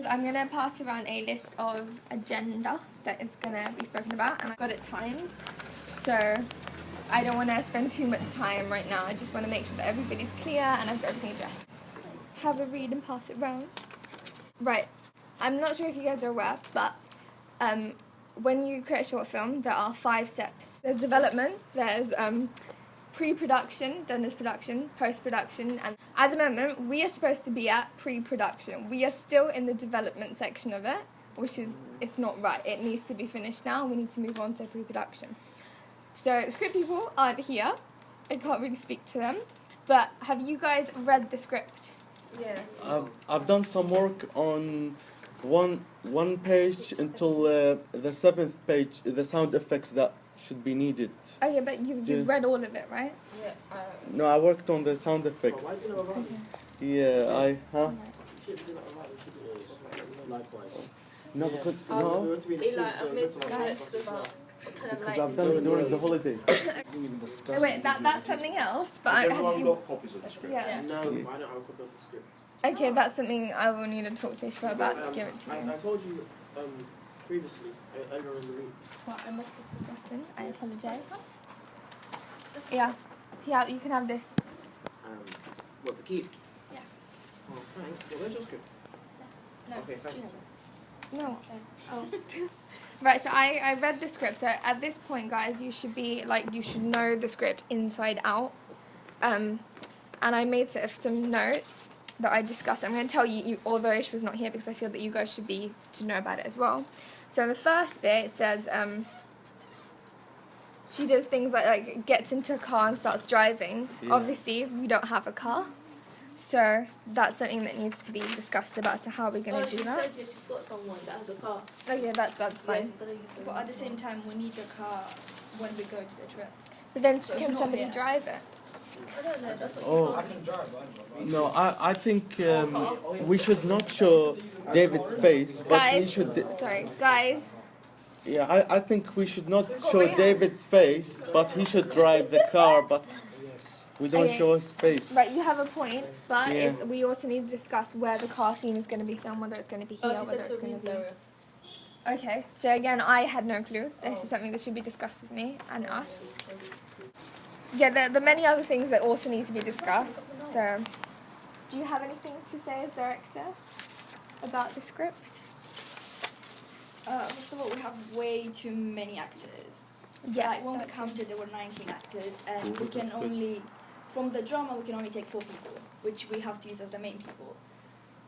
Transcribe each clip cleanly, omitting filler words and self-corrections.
I'm going to pass around a list of agenda that is going to be spoken about, and I've got it timed. So I don't want to spend too much time right now. I just want to make sure that everybody's clear and I've got everything addressed. Have a read and pass it round. Right. I'm not sure if you guys are aware, but when you create a short film, there are 5 steps. There's development, there's pre-production, then there's production, post-production, and at the moment, we are supposed to be at pre-production. We are still in the development section of it, it's not right. It needs to be finished now, we need to move on to pre-production. So, script people aren't here. I can't really speak to them. But have you guys read the script? Yeah. I've done some work on one page until the 7th page, the sound effects that should be needed. Oh yeah, but you've read all of it, right? Yeah. No, I worked on the sound effects. Okay. Yeah, Likewise. No, because because I've done it during the holiday. Oh, wait, that's something else. But Has everyone got copies of the script? Yeah. No, I don't have a copy of the script. Okay, that's something I will need to talk to Ishwa about to give it to you. I told you previously, earlier in the week. What, I must have forgotten. I apologise. Yeah, you can have this. What, to keep? Yeah. Oh, thanks. Well, where's your script? No, Okay, thanks. No. Oh. Right, so I read the script. So at this point, guys, you should know the script inside out. And I made sort of some notes that I discussed. I'm going to tell you, although Ish was not here, because I feel that you guys should be to know about it as well. So the first bit, it says she does things like gets into a car and starts driving. Yeah. Obviously, we don't have a car. So that's something that needs to be discussed about. So how are we going to do that? She said she's got someone that has a car. Oh yeah, that's fine. But at the same time, we need a car when we go to the trip. But then So can somebody drive it? I don't know. That's what Oh. she I told can me. drive. No, I think we should not show David's face, but we Guys, should. sorry, guys. Yeah, I think we should not show David's face, but he should drive the car, but we don't Okay. show his face. Right, you have a point, but Yeah. we also need to discuss where the car scene is going to be filmed, whether it's going to be here, Oh, she whether said it's going to Sylvia's be... area. Okay, so again, I had no clue. This is something that should be discussed with me and us. Yeah, the many other things that also need to be discussed. So, do you have anything to say as director about the script? First of all, we have way too many actors. Yeah, Like when we that's- counted, there were 19 actors, and we can only, from the drama, we can only take 4 people, which we have to use as the main people.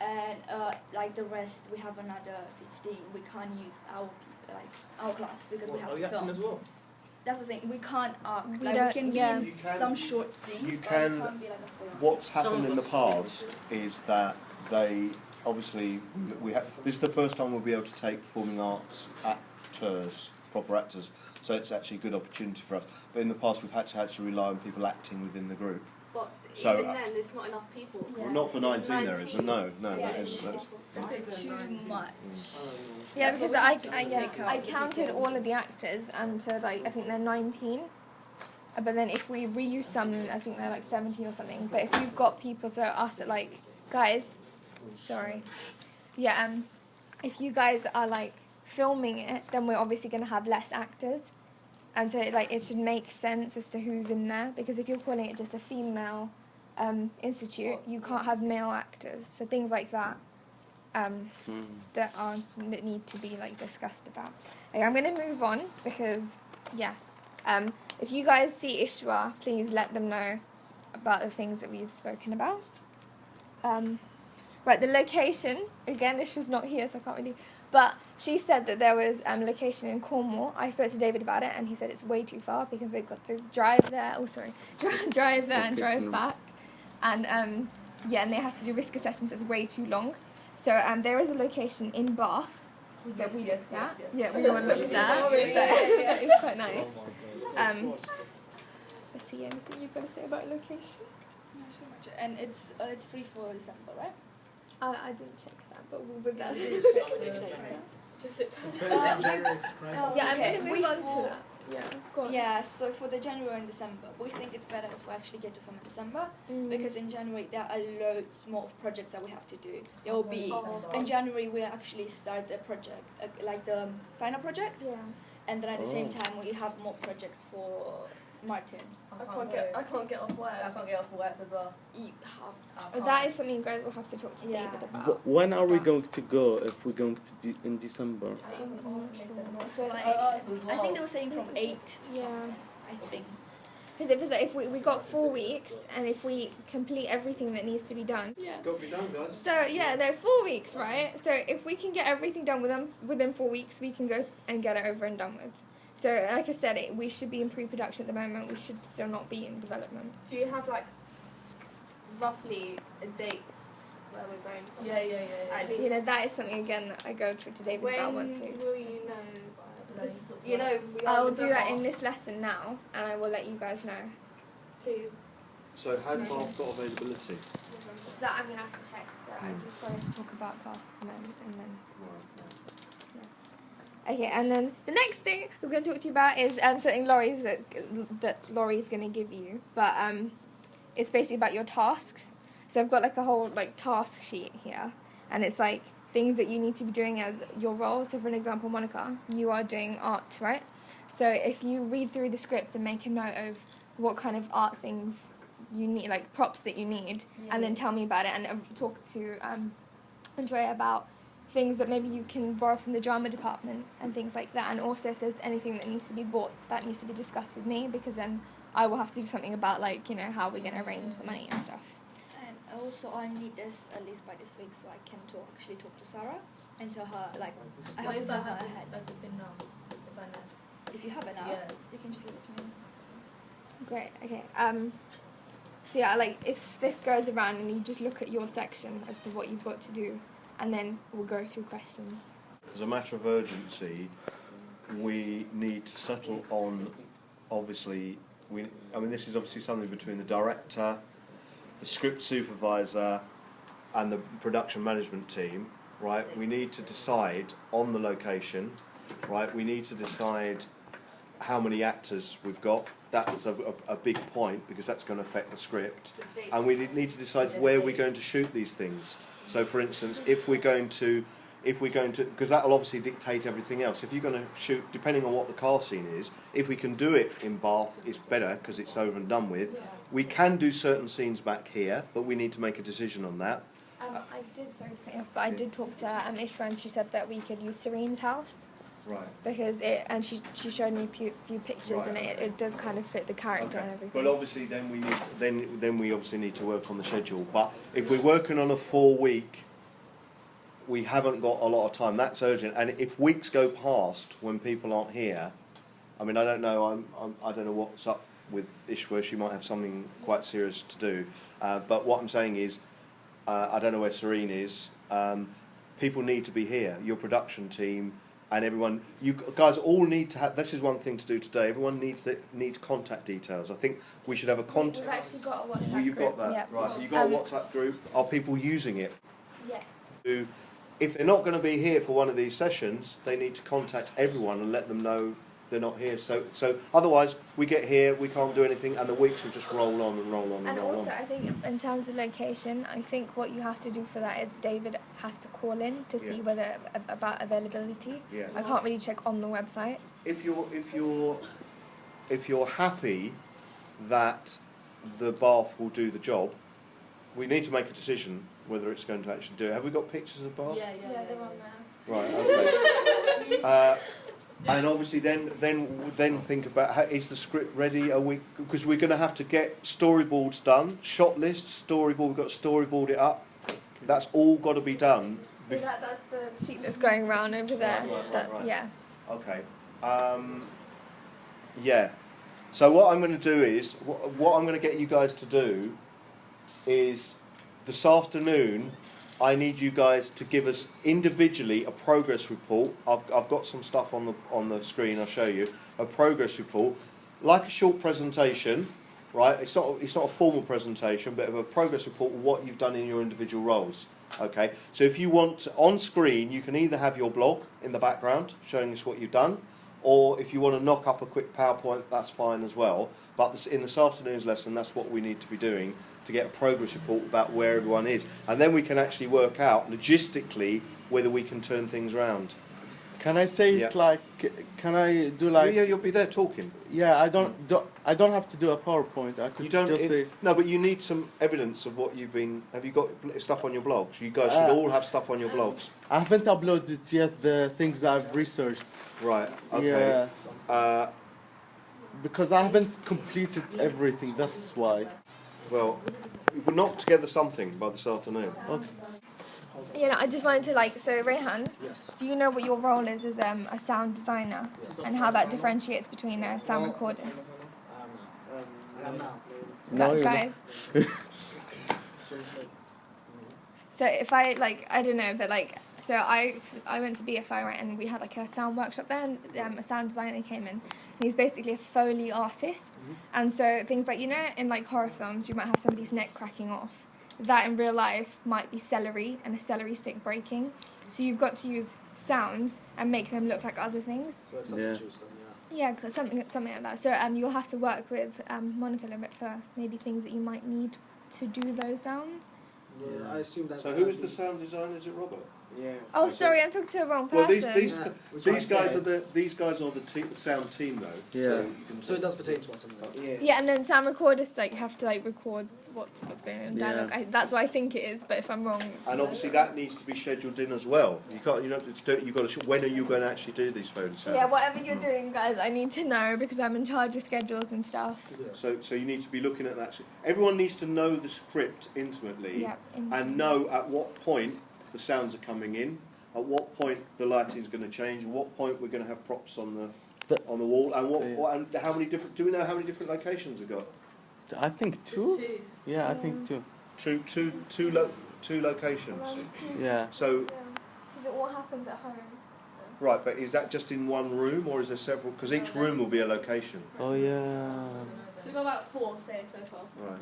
And like the rest, we have another 15. We can't use our people, like our class, because we have Are to you acting film. as well? That's the thing. We can't act. We Like don't- we can yeah. be You in can- some short scenes. you but can- we can't be like a full. What's happened in the past is that they obviously we have. This is the first time we'll be able to take performing arts actors, proper actors. So it's actually a good opportunity for us. But in the past, we've had to actually rely on people acting within the group. But So, even then, there's not enough people. Yeah. Well, not for It's 19, there isn't. No, Yeah, that it's is. That's, a bit too much. Yeah, That's because what we have to take out I if we counted can. all of the actors, and I think they're 19. But then if we reuse some, I think they're like 70 or something. But if you've got people, so us at guys, sorry, yeah, if you guys are filming it, then we're obviously going to have less actors, and so it should make sense as to who's in there, because if you're calling it just a female institute, you can't have male actors. So things like that. That need to be discussed about. Okay, I'm going to move on because if you guys see Ishwa, please let them know about the things that we've spoken about. Right, the location again. Ishwa's not here, so I can't really. But she said that there was location in Cornwall. I spoke to David about it, and he said it's way too far because they've got to drive there. Oh, sorry, drive there and drive back, and and they have to do risk assessments. It's way too long. So there is a location in Bath that we looked at. Yeah, we all looked at. That is quite nice. Let's see, anything you've got to say about location? No, that's pretty much it. And it's free for December, right? I didn't check that, but we'll be there. Just looked at Yeah, I'm going to move on to that. Yeah, go on. Yeah, so for the January and December, we think it's better if we actually get to film in December because in January there are loads more of projects that we have to do. There will be in January we actually start the project like the final project, Yeah. and then at the same time we have more projects for Martin. I can't get off work. I can't get off work as well. You have But that is something you guys will have to talk to Yeah. David about. But when are we going to go if we're going to in December? so like I think they were saying from 8 to Yeah. I think. Because it was like if we got 4 weeks, and if we complete everything that needs to be done. Yeah. Got to be done, guys. So yeah, no, 4 weeks, right? So if we can get everything done within 4 weeks, we can go and get it over and done with. So like I said, we should be in pre-production at the moment. We should still not be in development. Do you have like roughly a date where we're going? Yeah. At least. You know, that is something again that I go to David When about once we. will you know? 'Cause, you know, we are I'll in do that summer. in this lesson now, and I will let you guys know. Please. So have Bath got availability? That I'm gonna have to check. So I just wanted to talk about that and then. Okay, and then the next thing we're going to talk to you about is something that Laurie's going to give you, but it's basically about your tasks. So I've got like a whole like task sheet here, and it's like things that you need to be doing as your role. So for an example, Monica, you are doing art, right? So if you read through the script and make a note of what kind of art things you need, like props that you need, and then tell me about it, and talk to Andrea about things that maybe you can borrow from the drama department and things like that, and also if there's anything that needs to be bought, that needs to be discussed with me, because then I will have to do something about like, you know, how we're going to arrange the money and stuff. And also I need this at least by this week so I can actually talk to Sarah and tell her like I have to tell her ahead. everything now? If I know. If you have it now, Yeah. you can just leave it to me. Great, okay. So yeah, like if this goes around and you just look at your section as to what you've got to do, and then we'll go through questions. As a matter of urgency, we need to settle on, obviously, this is obviously something between the director, the script supervisor, and the production management team, right? We need to decide on the location, right? We need to decide how many actors we've got. That's a big point because that's going to affect the script. And we need to decide where we're going to shoot these things. So, for instance, if we're going to, because that will obviously dictate everything else. If you're going to shoot, depending on what the car scene is, if we can do it in Bath, it's better because it's over and done with. We can do certain scenes back here, but we need to make a decision on that. I did, sorry to cut you off, but I did talk to Ishra, and she said that we could use Serene's house. Right. Because she showed me a few pictures, Right, and okay. it does kind of fit the character and everything. But obviously, then we obviously need to work on the schedule. But if we're working on a 4-week, we haven't got a lot of time. That's urgent. And if weeks go past when people aren't here, I mean, I don't know. I don't know what's up with Ishwa. She might have something quite serious to do. But what I'm saying is, I don't know where Serene is. People need to be here. Your production team. And everyone, you guys all need to have. This is one thing to do today. Everyone needs contact details. I think we should have a contact. We've actually got a WhatsApp Well, you've group. got that, Yeah. right? You got a WhatsApp group. Are people using it? Yes. If they're not going to be here for one of these sessions, they need to contact everyone and let them know they're not here. So otherwise, we get here, we can't do anything, and the weeks will just roll on and roll on and And roll also, on. I think in terms of location, I think what you have to do for that is David has to call in to see Yeah. whether about availability. Yeah. I can't really check on the website. If you're happy that the Bath will do the job, we need to make a decision whether it's going to actually do it. Have we got pictures of Bath? Yeah. they're on there. Right. Okay. And obviously, then think about is the script ready? Are we? Because we're going to have to get storyboards done, shot lists, storyboard. We've got to storyboard it up. That's all got to be done. So that's the sheet that's going around over there. Right. Yeah. Okay. Yeah. So what I'm going to do is what I'm going to get you guys to do is this afternoon. I need you guys to give us individually a progress report. I've got some stuff on the screen. I'll show you a progress report, like a short presentation, right? It's not a formal presentation, but a progress report of what you've done in your individual roles. Okay. So if you want on screen, you can either have your blog in the background showing us what you've done, or if you want to knock up a quick PowerPoint, that's fine as well. But in this afternoon's lesson, that's what we need to be doing to get a progress report about where everyone is. And then we can actually work out logistically whether we can turn things around. Can I say it like? Can I do like? Yeah, you'll be there talking. Yeah, I don't have to do a PowerPoint. I could You don't. just say. No, but you need some evidence of what you've been. Have you got stuff on your blogs? You guys should all have stuff on your blogs. I haven't uploaded yet the things I've researched. Right. Okay. Yeah. Because I haven't completed everything. That's why. Well, we'll knock together something by this afternoon. Okay. You know, I just wanted to like, so Rayhan, Yes. do you know what your role is as a sound designer and how that differentiates between sound recorders? I am now. No, you're not. Guys, so if I like, I don't know, but like, so I went to BFI, right, and we had like a sound workshop there, and a sound designer came in, and he's basically a Foley artist, and so things like, you know, in like horror films, you might have somebody's neck cracking off. That in real life might be celery and a celery stick breaking. So you've got to use sounds and make them look like other things. So it's substitutes then, Yeah, 'cause something like that. So you'll have to work with Monica a little bit for maybe things that you might need to do those sounds. yeah. I assume that. So who is the sound designer? Is it Robert? Yeah. Oh, sorry, I'm talking to the wrong Well, person. these guys are the sound team though. Yeah. So, you can So it does pertain to us anyway. Yeah, and then sound recorders like have to like record what's going on in Yeah. dialogue. That's what I think it is, but if I'm wrong, And obviously that needs to be scheduled in as well. You can't. You know, you got to. When are you going to actually do these phone sounds? yeah, whatever you're doing, guys, I need to know because I'm in charge of schedules and stuff. Yeah. So you need to be looking at that. Everyone needs to know the script intimately Yeah, and know at what point the sounds are coming in, at what point the lighting's going to change, at what point we're going to have props on the wall, and and how many different. Do we know how many different locations we've got? I think two. Two. Yeah, I think two. Two locations. Yeah. So It all happens at home. right, but is that just in one room or is there several? Because each room will be a location. Oh yeah. So we've got about 4 say so far. Right.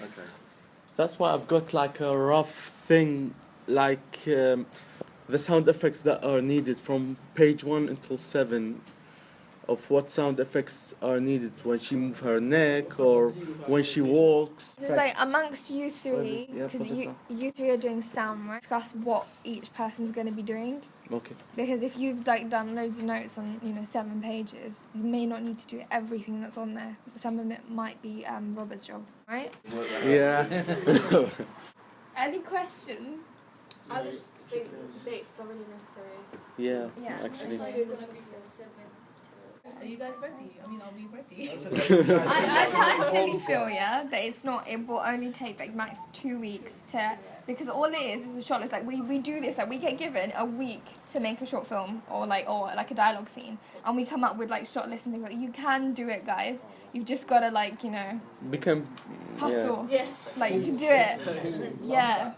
Okay. That's why I've got like a rough thing, like the sound effects that are needed from page 1 until 7, of what sound effects are needed when she moves her neck or when she walks. It's like amongst you three, Yeah, because Professor. you three are doing sound, right? Discuss what each person's going to be doing. Okay. Because if you've like done loads of notes on 7 pages, you may not need to do everything that's on there. Some of it might be Robert's job, right? Yeah. Any questions? I just think dates are really necessary. Yeah. Yeah. Actually. Are you guys ready? I mean, are we ready? I personally feel that it's not. It will only take like max 2 weeks to, because all it is a short list. Like we do this. Like we get given a week to make a short film or like a dialogue scene, and we come up with like short lists and things like. You can do it, guys. You've just gotta Become. hustle. Yes. Like you can do it. Yeah.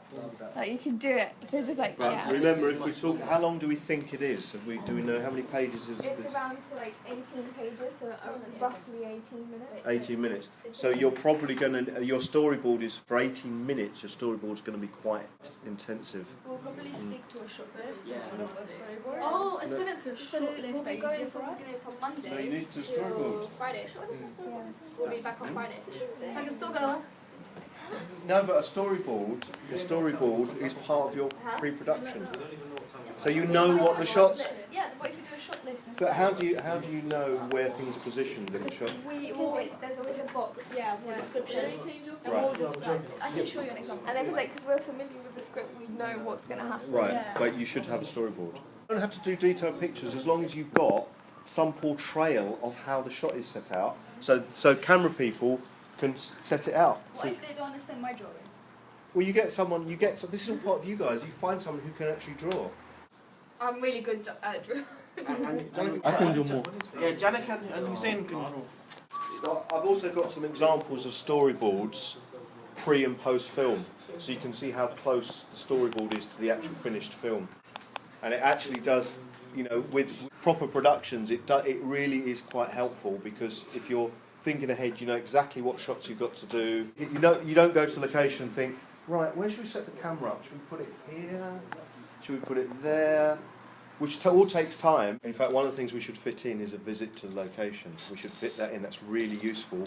Like you can do it. So just like yeah. Remember, if we talk, how long do we think it is? Do we know how many pages is It's this? around to like 18 pages, so roughly 18 minutes. 18 minutes. So you're probably going to, your storyboard is for 18 minutes, your storyboard's going to be quite intensive. We'll probably stick to a short list instead of a storyboard. Oh, No. so Short list we'll are be going easier for from us. beginning from Monday No, you need to to storyboard. Friday. We'll be back on Friday. So I can still go on. No, but a storyboard is part of your pre-production. So you know what the shots. Yeah, but if you do a short list instead. But how do you know where things are positioned in the shot? We always, There's always a box. yeah, for description. And Right. we'll describe it. I can show you an example. And then because we're familiar with the script, we know what's going to happen. Right, Yeah. but you should have a storyboard. You don't have to do detailed pictures as long as you've got some portrayal of how the shot is set out. So camera people can set it out. What So, if they don't understand my drawing? well, this is all part of you guys. You find someone who can actually draw. I'm really good at drawing. And Janet I can do more. Yeah, Janet can and Hussein can draw. I've also got some examples of storyboards pre and post film, so you can see how close the storyboard is to the actual finished film. And it actually does, with proper productions, it really is quite helpful, because if you're thinking ahead, you know exactly what shots you've got to do. You don't go to the location and think, right, where should we set the camera up? Should we put it here? Should we put it there? which all takes time. In fact, one of the things we should fit in is a visit to the location. We should fit that in. That's really useful